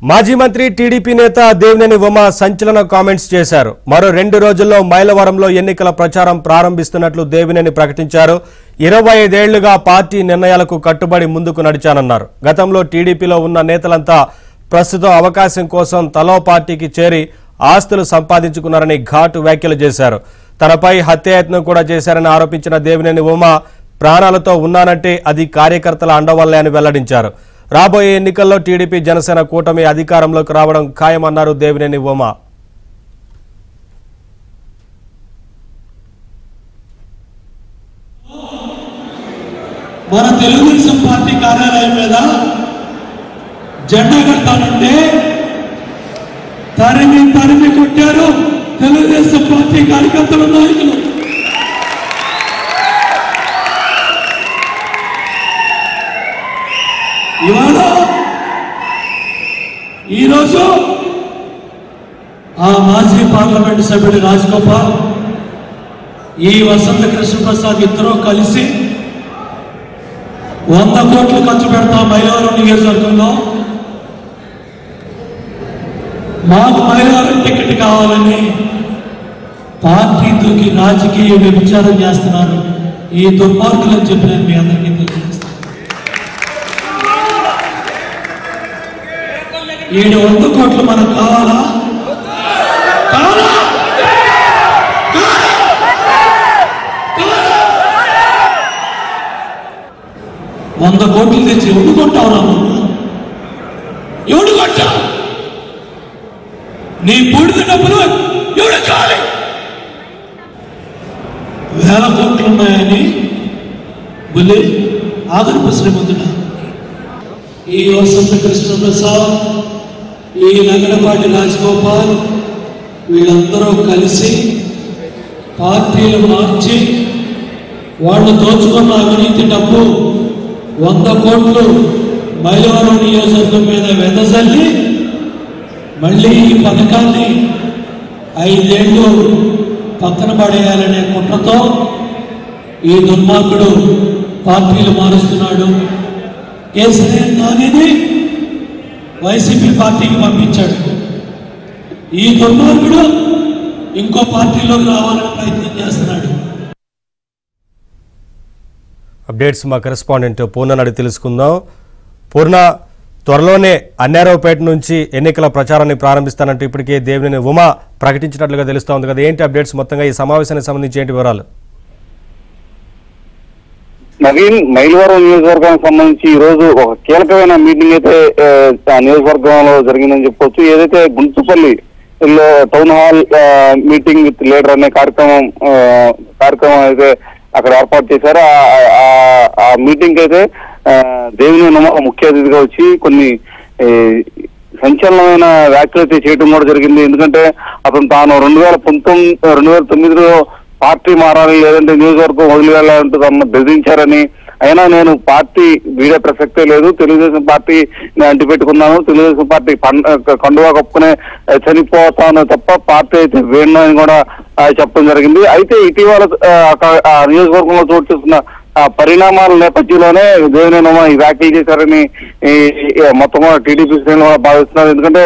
మాజీ మంత్రి టీడీపీ నేత దేవినేని ఉమ సంచలన కామెంట్స్ చేశారు. మరో 2 రోజుల్లో మైలవరంలో ఎన్నికల ప్రచారం ప్రారంభిస్తున్నట్లు దేవినేని ప్రకటించారు. 25 ఏళ్లుగా పార్టీ నిర్ణయాలకు కట్టుబడి ముందుకు నడిచానన్నారు. గతంలో టీడీపీలో ఉన్న నేతలంతా ప్రస్తుతం అవకాశం కోసం తలో పార్టీకి చేరి ఆస్తులు సంపాదించుకున్నారని ఘాటు వ్యాఖ్యలు చేశారు. తనపై హత్యాయత్నం కూడా చేశారని ఆరోపించిన దేవినేని ఉమ ప్రాణాలతో ఉన్నానంటే అది కార్యకర్తల అండవల్లే అని వెల్లడించారు. రాబోయే ఎన్నికల్లో టీడీపీ జనసేన కూటమి అధికారంలోకి రావడం ఖాయమన్నారు దేవినేని ఉమ. మన తెలుగుదేశం పార్టీ కార్యాలయం మీద జెండా కడతానంటే తరిమి కొట్టారు తెలుగుదేశం పార్టీ కార్యకర్తల నాయకులు. ఇవాళ ఈరోజు ఆ మాజీ పార్లమెంటు సభ్యుడు రాజగోపాల్ ఈ వసంత కృష్ణప్రసాద్ ఇద్దరూ కలిసి 100 కోట్లు ఖర్చు పెడతాం మైలవరం నియోజకవర్గంలో, మాకు మైలవరం టికెట్ కావాలని పార్టీ దూకి రాజకీయ వ్యభిచారం చేస్తున్నారు. ఈ దుర్మార్గులని చెప్పి నేను మీ అందరికీ తెలియజేస్తాను. 700 కోట్లు మనకు కావాలా? 100 కోట్లు తెచ్చి ఎవడు కొట్టావురా? ఎవడు కొట్టావు? నీ బూడిద డబ్బులు ఎవడు కావాలి? 1000 కోట్లు ఉన్నాయని బుల్లి ఆదర్పు శ్రీమంతుడు ఈ వసంత కృష్ణప్రసాద్, ఈ నగరపాటి రాజగోపాల్ వీళ్ళందరూ కలిసి పార్టీలు మార్చి వాళ్ళు దోచుకున్న అవినీతి డబ్బు 100 కోట్లు మైలవరం నియోజకవర్గం మీద వెదజల్లి మళ్ళీ ఈ పథకాన్ని 5 ఏళ్ళు పక్కన పడేయాలనే కుట్రతో ఈ దుర్మార్గుడు పార్టీలు మారుస్తున్నాడు. కేసీఆర్ నానిని వైసీపీ పార్టీకి పంపించాడు. ఈ దుర్మార్గుడు ఇంకో పార్టీలోకి రావాలని ప్రయత్నం చేస్తున్నాడు. అప్డేట్స్ మా కరెస్పాండెంట్ పూర్ణ అడిగి తెలుసుకుందాం. పూర్ణ, త్వరలోనే అన్నారావుపేట నుంచి ఎన్నికల ప్రచారాన్ని ప్రారంభిస్తానంటూ ఇప్పటికే దేవినేని ఉమ ప్రకటించినట్లుగా తెలుస్తూ ఉంది కదా, ఏంటి అప్డేట్స్? మొత్తంగా ఈ సమావేశానికి సంబంధించి ఏంటి వివరాలు? నవీన్, మైలవరం నియోజకవర్గానికి సంబంధించి ఈ రోజు ఒక కీలకమైన మీటింగ్ అయితే నియోజకవర్గంలో జరిగిందని చెప్పుకోవచ్చు. ఏదైతే గుంటుపల్లిలో town hall meeting with leader అనే కార్యక్రమం అయితే అక్కడ ఏర్పాటు చేశారు. ఆ మీటింగ్ అయితే దేవినేని ఉమ ముఖ్య అతిథిగా వచ్చి కొన్ని సంచలనమైన వ్యాఖ్యలు అయితే చేయడం కూడా జరిగింది. ఎందుకంటే అతను తాను 2009లో పార్టీ మారాలి, లేదంటే నియోజకవర్గం వదిలి వెళ్ళాలంటూ తమ బెదిరించారని, అయినా నేను పార్టీ వీడే ప్రసక్తే లేదు, తెలుగుదేశం పార్టీ నేను అంటిపెట్టుకున్నాను, తెలుగుదేశం పార్టీ కండువా కప్పుకునే చనిపోతాను తప్ప పార్టీ అయితే వేణని కూడా చెప్పడం జరిగింది. అయితే ఇటీవల నియోజకవర్గంలో చోటు చేసుకున్న పరిణామాల నేపథ్యంలోనే దేవినేని ఉమ ఈ వ్యాఖ్యలు చేశారని మొత్తం టీడీపీ శ్రేణులు కూడా భావిస్తున్నారు. ఎందుకంటే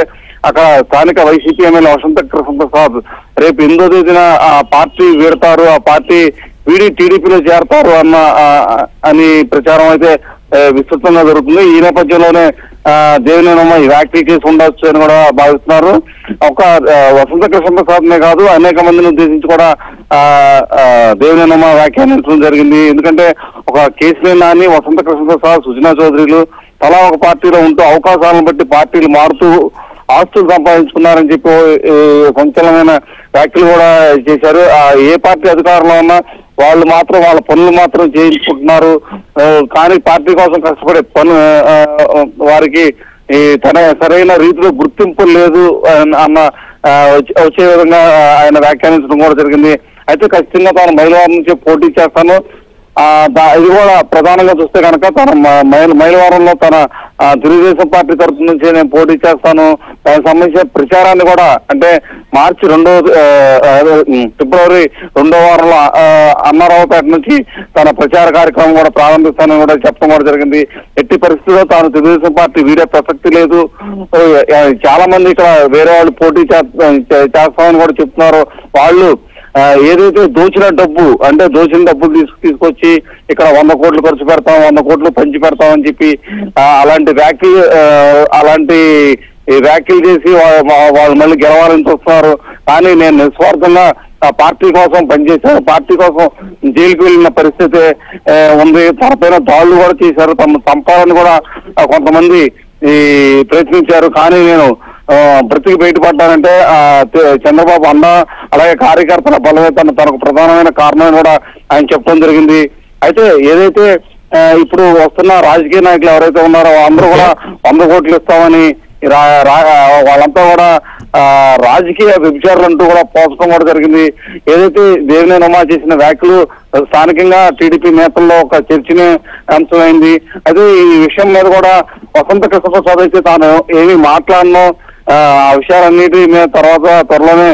అక్కడ స్థానిక వైసీపీ ఎమ్మెల్యే వసంత కృష్ణప్రసాద్ రేపు 8వ తేదీన ఆ పార్టీ వీడతారు, ఆ పార్టీ వీడి టీడీపీలో చేరతారు అని ప్రచారం అయితే విస్తృతంగా జరుగుతుంది. ఈ నేపథ్యంలోనే దేవినేని ఉమ ఈ వ్యాఖ్యలు చేసి ఉండొచ్చు అని కూడా భావిస్తున్నారు. ఒక వసంత కృష్ణప్రసాద్నే కాదు, అనేక మందిని ఉద్దేశించి కూడా దేవినేని ఉమ వ్యాఖ్యానించడం జరిగింది. ఎందుకంటే ఒక కేసీఆర్ నాని, వసంత కృష్ణప్రసాద్, సుజనా చౌదరిలు తలా ఒక పార్టీలో ఉంటూ అవకాశాలను బట్టి పార్టీలు మారుతూ ఆస్తులు సంపాదించుకున్నారని చెప్పి సంచలనమైన వ్యాఖ్యలు కూడా చేశారు. ఏ పార్టీ అధికారంలో ఉన్నా వాళ్ళు మాత్రం వాళ్ళ పనులు మాత్రం చేయించుకుంటున్నారు, కానీ పార్టీ కోసం కష్టపడే వారికి సరైన రీతిలో గుర్తింపు లేదు అన్న వచ్చే విధంగా ఆయన వ్యాఖ్యానించడం కూడా జరిగింది. అయితే ఖచ్చితంగా తాను మైలవరం నుంచి పోటీ చేస్తాను, ఇది కూడా ప్రధానంగా చూస్తే కనుక తన మైలవరంలో తన తెలుగుదేశం పార్టీ తరఫు నుంచి నేను పోటీ చేస్తాను, దానికి సంబంధించిన ప్రచారాన్ని కూడా అంటే మార్చి ఫిబ్రవరి 2వ వారంలో అన్నారావుపేట నుంచి తన ప్రచార కార్యక్రమం కూడా ప్రారంభిస్తానని కూడా చెప్పడం కూడా జరిగింది. ఎట్టి పరిస్థితుల్లో తాను తెలుగుదేశం పార్టీ వీడే ప్రసక్తి లేదు, చాలా మంది ఇక్కడ వేరే వాళ్ళు పోటీ చేస్తామని కూడా చెప్తున్నారు. వాళ్ళు ఏదైతే దోచిన డబ్బులు తీసుకొచ్చి ఇక్కడ 100 కోట్లు ఖర్చు పెడతాం, 100 కోట్లు పంచి పెడతామని చెప్పి అలాంటి వ్యాఖ్యలు చేసి వాళ్ళు మళ్ళీ గెలవాలని చూస్తున్నారు. కానీ నేను నిస్వార్థంగా పార్టీ కోసం పనిచేశాను, పార్టీ కోసం జైలుకి వెళ్ళిన పరిస్థితి ఉంది. తన పైన దాడులు కూడా చేశారు, తమ చంపాలని కూడా కొంతమంది ప్రయత్నించారు. కానీ నేను బ్రతికి బయటపడ్డానంటే చంద్రబాబు అన్న అలాగే కార్యకర్తల బలమే తనకు ప్రధానమైన కారణం కూడా ఆయన చెప్పడం జరిగింది. అయితే ఏదైతే ఇప్పుడు వస్తున్న రాజకీయ నాయకులు ఎవరైతే ఉన్నారో అందరూ కూడా 100 కోట్లు ఇస్తామని వాళ్ళంతా కూడా రాజకీయ వ్యభిచారులు అంటూ కూడా పోల్చడం కూడా జరిగింది. ఏదైతే దేవినేని ఉమా చేసిన వ్యాఖ్యలు స్థానికంగా టీడీపీ నేతల్లో ఒక చర్చనీయాంశమైంది. అయితే ఈ విషయం మీద కూడా వసంత కృష్ణప్రసాద్ అయితే తాను ఏమీ మాట్లాడను, ఆ విషయాలన్నిటి మీద త్వరలోనే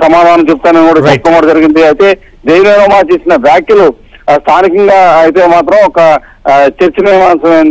సమాధానం చెప్తానని కూడా చెప్పడం కూడా జరిగింది. అయితే దేవినేని ఉమా చేసిన వ్యాఖ్యలు స్థానికంగా అయితే మాత్రం ఒక చర్చనీయాంశమైంది.